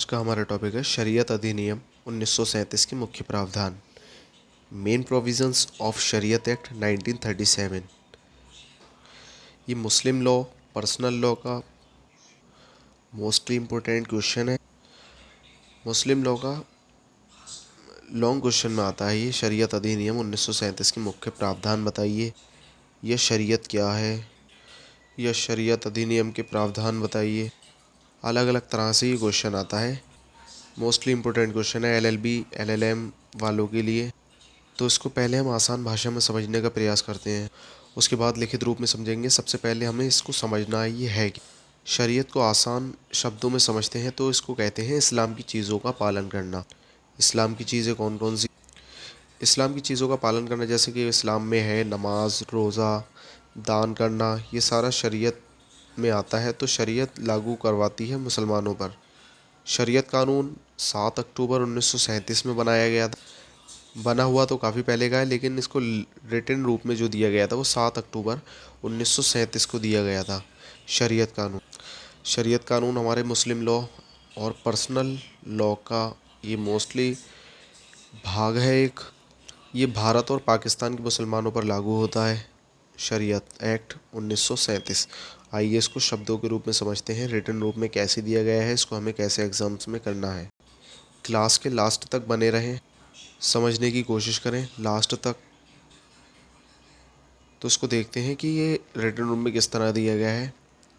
आज का हमारा टॉपिक है शरीयत अधिनियम 1937 के मुख्य प्रावधान। मेन प्रोविजंस ऑफ शरीयत एक्ट 1937। ये मुस्लिम लॉ, पर्सनल लॉ का मोस्टली इम्पोर्टेंट क्वेश्चन है। मुस्लिम लॉ का लॉन्ग क्वेश्चन में आता है ये। शरीयत अधिनियम 1937 के मुख्य प्रावधान बताइए। यह शरीयत क्या है? यह शरीयत अधिनियम के प्रावधान बताइए। अलग अलग तरह से ये क्वेश्चन आता है। मोस्टली इम्पोर्टेंट क्वेश्चन है एलएलबी एलएलएम वालों के लिए। तो इसको पहले हम आसान भाषा में समझने का प्रयास करते हैं, उसके बाद लिखित रूप में समझेंगे। सबसे पहले हमें इसको समझना ये है कि शरीयत को आसान शब्दों में समझते हैं तो इसको कहते हैं इस्लाम की चीज़ों का पालन करना। इस्लाम की चीज़ें कौन कौन सी? इस्लाम की चीज़ों का पालन करना जैसे कि इस्लाम में है नमाज, रोज़ा, दान करना, ये सारा शरीयत में आता है। तो शरीयत लागू करवाती है मुसलमानों पर। शरीयत कानून 7 अक्टूबर 1937 में बनाया गया था। बना हुआ तो काफ़ी पहले का है, लेकिन इसको रिटन रूप में जो दिया गया था वो 7 अक्टूबर 1937 को दिया गया था। शरीयत कानून शरीयत कानून हमारे मुस्लिम लॉ और पर्सनल लॉ का ये मोस्टली भाग है एक। ये भारत और पाकिस्तान के मुसलमानों पर लागू होता है। शरीयत एक्ट 1937। आइए इसको शब्दों के रूप में समझते हैं। रिटन रूप में कैसे दिया गया है, इसको हमें कैसे एग्जाम्स में करना है। क्लास के लास्ट तक बने रहें, समझने की कोशिश करें लास्ट तक। तो इसको देखते हैं कि ये रिटन रूप में किस तरह दिया गया है।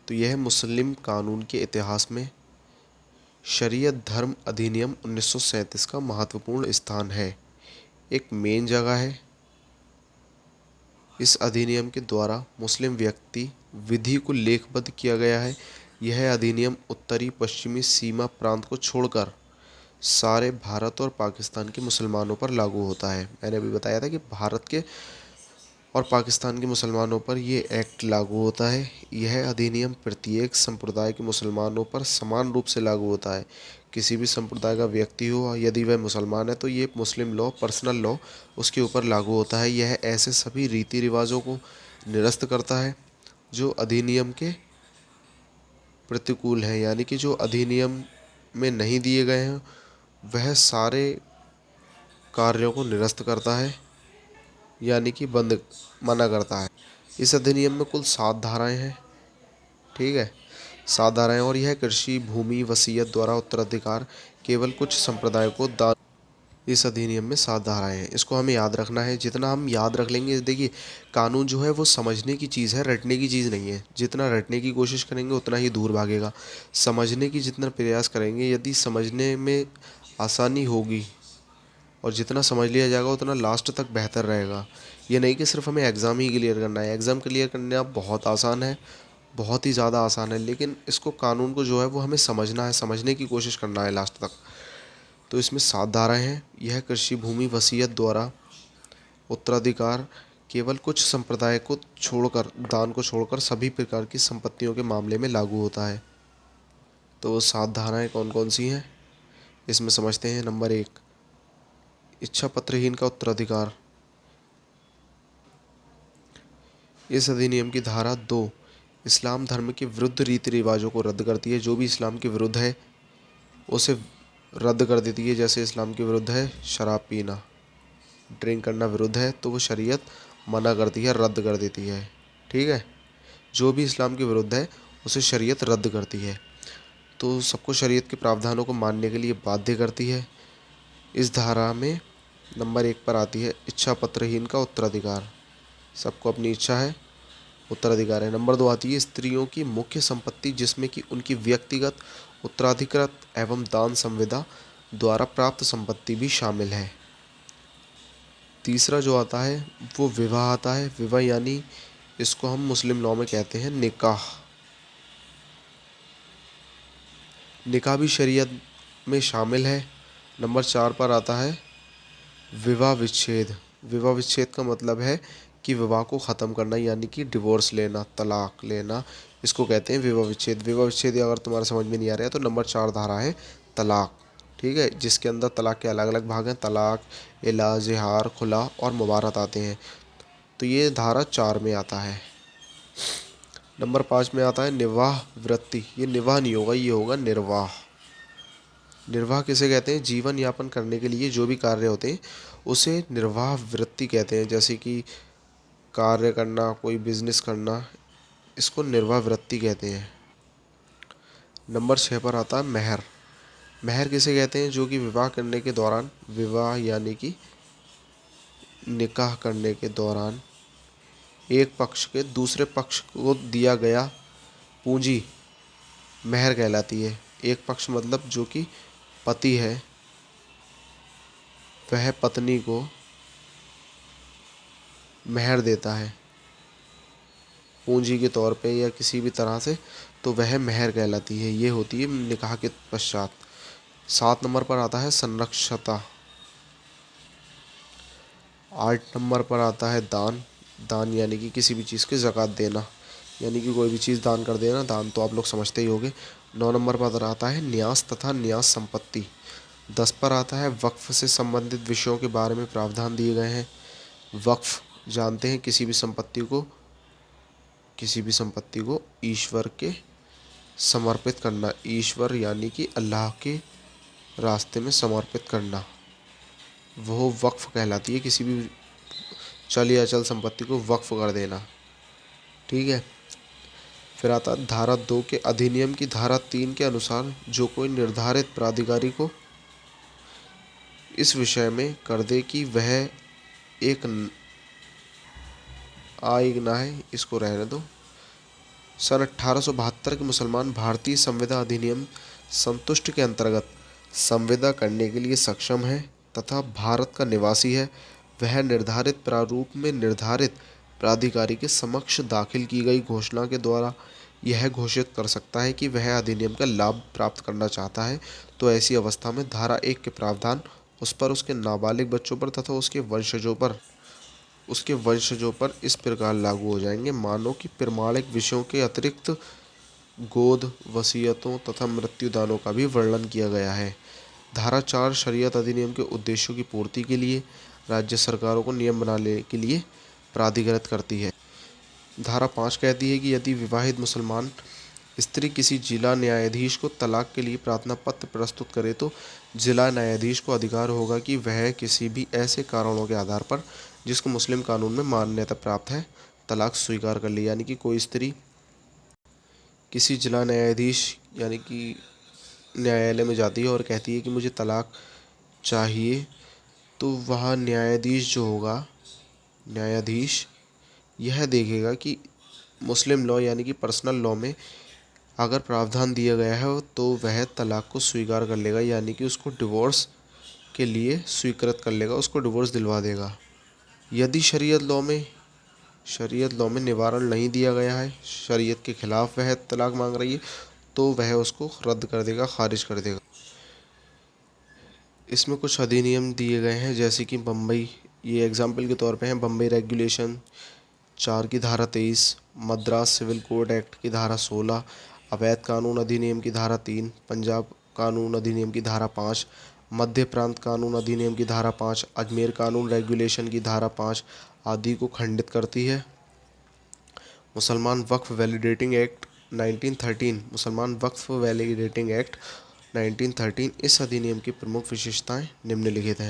तो यह मुस्लिम कानून के इतिहास में शरीयत धर्म अधिनियम 1937 का महत्वपूर्ण स्थान है, एक मेन जगह है। इस अधिनियम के द्वारा मुस्लिम व्यक्ति विधि को लेखबद्ध किया गया है। यह अधिनियम उत्तरी पश्चिमी सीमा प्रांत को छोड़कर सारे भारत और पाकिस्तान के मुसलमानों पर लागू होता है। मैंने अभी बताया था कि भारत के और पाकिस्तान के मुसलमानों पर ये एक्ट लागू होता है। यह अधिनियम प्रत्येक संप्रदाय के मुसलमानों पर समान रूप से लागू होता है। किसी भी संप्रदाय का व्यक्ति हो, यदि वह मुसलमान है तो ये मुस्लिम लॉ, पर्सनल लॉ उसके ऊपर लागू होता है। यह ऐसे सभी रीति रिवाजों को निरस्त करता है जो अधिनियम के प्रतिकूल हैं, यानी कि जो अधिनियम में नहीं दिए गए हैं वह सारे कार्यों को निरस्त करता है, यानी कि बंद मना करता है। इस अधिनियम में कुल 7 धाराएं हैं। ठीक है, 7 धाराएं। और यह कृषि भूमि वसीयत द्वारा उत्तराधिकार केवल कुछ संप्रदायों को दान। इस अधिनियम में 7 धाराएं हैं, इसको हमें याद रखना है। जितना हम याद रख लेंगे, देखिए कानून जो है वो समझने की चीज़ है, रटने की चीज़ नहीं है। जितना रटने की कोशिश करेंगे उतना ही दूर भागेगा। समझने की जितना प्रयास करेंगे, यदि समझने में आसानी होगी और जितना समझ लिया जाएगा उतना लास्ट तक बेहतर रहेगा। ये नहीं कि सिर्फ हमें एग्ज़ाम ही क्लियर करना है। एग्ज़ाम क्लियर करना बहुत आसान है, बहुत ही ज़्यादा आसान है, लेकिन इसको कानून को जो है वो हमें समझना है, समझने की कोशिश करना है लास्ट तक। तो इसमें 7 धाराएं हैं। यह कृषि भूमि वसीयत द्वारा उत्तराधिकार केवल कुछ संप्रदाय को छोड़कर, दान को छोड़कर सभी प्रकार की संपत्तियों के मामले में लागू होता है। तो वो 7 धाराएं कौन कौन सी हैं इसमें समझते हैं। नंबर 1, इच्छा पत्रहीन का उत्तराधिकार। इस अधिनियम की धारा 2 इस्लाम धर्म के विरुद्ध रीति रिवाजों को रद्द करती है। जो भी इस्लाम के विरुद्ध है उसे रद्द कर देती है। जैसे इस्लाम के विरुद्ध है शराब पीना, ड्रिंक करना विरुद्ध है, तो वो शरीयत मना करती है, रद्द कर देती है। ठीक है, जो भी इस्लाम के विरुद्ध है उसे शरीयत रद्द करती है। तो सबको शरीयत के प्रावधानों को मानने के लिए बाध्य करती है। इस धारा में नंबर 1 पर आती है इच्छा पत्रहीन का उत्तराधिकार। सबको अपनी इच्छा है, उत्तराधिकार है। नंबर 2 आती है स्त्रियों की मुख्य संपत्ति, जिसमें कि उनकी व्यक्तिगत, उत्तराधिकृत एवं दान संविदा द्वारा प्राप्त संपत्ति भी शामिल है। तीसरा जो आता है वो विवाह आता है। विवाह यानी इसको हम मुस्लिम लॉ में कहते हैं निकाह। निकाह भी शरीयत में शामिल है। नंबर 4 पर आता है विवाह विच्छेद। विवाह विच्छेद का मतलब है कि विवाह को ख़त्म करना, यानी कि डिवोर्स लेना, तलाक लेना, इसको कहते हैं विवाह विच्छेद। विवाह विच्छेद अगर तुम्हारा समझ में नहीं आ रहा है तो नंबर 4 धारा है तलाक। ठीक है, जिसके अंदर तलाक के अलग अलग भाग हैं। तलाक, इला, ज़िहार, खुला और मुबारत आते हैं। तो ये धारा 4 में आता है। नंबर 5 में आता है निर्वाह वृत्ति। ये निवाह नहीं होगा, ये होगा निर्वाह। निर्वाह किसे कहते हैं? जीवन यापन करने के लिए जो भी कार्य होते हैं उसे निर्वाह वृत्ति कहते हैं। जैसे कि कार्य करना, कोई बिजनेस करना, इसको निर्वाह वृत्ति कहते हैं। नंबर 6 पर आता है मेहर। मेहर किसे कहते हैं? जो कि विवाह करने के दौरान, विवाह यानी कि निकाह करने के दौरान एक पक्ष के दूसरे पक्ष को दिया गया पूंजी मेहर कहलाती है। एक पक्ष मतलब जो कि पति है, वह पत्नी को मेहर देता है पूंजी के तौर पे या किसी भी तरह से, तो वह मेहर कहलाती है। ये होती है निकाह के पश्चात। 7 नंबर पर आता है संरक्षता। 8 नंबर पर आता है दान। दान यानी कि किसी भी चीज़ की ज़कात देना, यानी कि कोई भी चीज़ दान कर देना। दान तो आप लोग समझते ही होंगे। 9 नंबर पर आता है न्यास तथा न्यास संपत्ति। 10 पर आता है वक्फ से संबंधित विषयों के बारे में प्रावधान दिए गए हैं। वक्फ जानते हैं, किसी भी संपत्ति को ईश्वर के समर्पित करना। ईश्वर यानी कि अल्लाह के रास्ते में समर्पित करना, वो वक्फ कहलाती है। किसी भी चल या अचल संपत्ति को वक्फ कर देना। ठीक है। फिर आता है धारा 2 के अधिनियम की धारा 3 के अनुसार जो कोई निर्धारित प्राधिकारी को इस विषय में कर दे कि वह एक आइग्ना है, इसको रहने दो। सन 1872 के मुसलमान भारतीय संविदा अधिनियम संतुष्ट के अंतर्गत संविदा करने के लिए सक्षम है तथा भारत का निवासी है। वह निर्धारित प्रारूप में निर्धारित प्राधिकारी के समक्ष दाखिल की गई घोषणा के द्वारा यह घोषित कर सकता है कि वह अधिनियम का लाभ प्राप्त करना चाहता है। तो ऐसी अवस्था में धारा 1 के प्रावधान उस पर, उसके नाबालिग बच्चों पर तथा उसके वंशजों पर इस प्रकार लागू हो जाएंगे। मानो कि प्रमाणिक विषयों के अतिरिक्त गोद, वसीयतों तथा मृत्युदानों का भी वर्णन किया गया है। धारा 4 शरीयत अधिनियम के उद्देश्यों की पूर्ति के लिए राज्य सरकारों को नियम बनाने के लिए प्राधिकृत करती है। धारा 5 कहती है कि यदि विवाहित मुसलमान स्त्री किसी जिला न्यायाधीश को तलाक के लिए प्रार्थना पत्र प्रस्तुत करे तो जिला न्यायाधीश को अधिकार होगा कि वह किसी भी ऐसे कारणों के आधार पर जिसको मुस्लिम कानून में मान्यता प्राप्त है, तलाक स्वीकार कर ले। यानी कि कोई स्त्री किसी जिला न्यायाधीश यानी कि न्यायालय में जाती है और कहती है कि मुझे तलाक चाहिए, तो वह न्यायाधीश जो होगा, न्यायाधीश यह देखेगा कि मुस्लिम लॉ यानी कि पर्सनल लॉ में अगर प्रावधान दिया गया है तो वह तलाक को स्वीकार कर लेगा, यानी कि उसको डिवोर्स के लिए स्वीकृत कर लेगा, उसको डिवोर्स दिलवा देगा। यदि शरीयत लॉ में निवारण नहीं दिया गया है, शरीयत के खिलाफ वह तलाक मांग रही है, तो वह उसको रद्द कर देगा, खारिज कर देगा। इसमें कुछ अधिनियम दिए गए हैं, जैसे कि बम्बई, ये एग्जाम्पल के तौर पे हैं, बम्बई रेगुलेशन 4 की धारा 23, मद्रास सिविल कोड एक्ट की धारा 16, अवैध कानून अधिनियम की धारा 3, पंजाब कानून अधिनियम की धारा 5, मध्य प्रांत कानून अधिनियम की धारा 5, अजमेर कानून रेगुलेशन की धारा 5 आदि को खंडित करती है। मुसलमान वक्फ वैलिडेटिंग एक्ट 1913, मुसलमान वक्फ वैलिडेटिंग एक्ट 1913, इस अधिनियम की प्रमुख विशेषताएं निम्नलिखित हैं।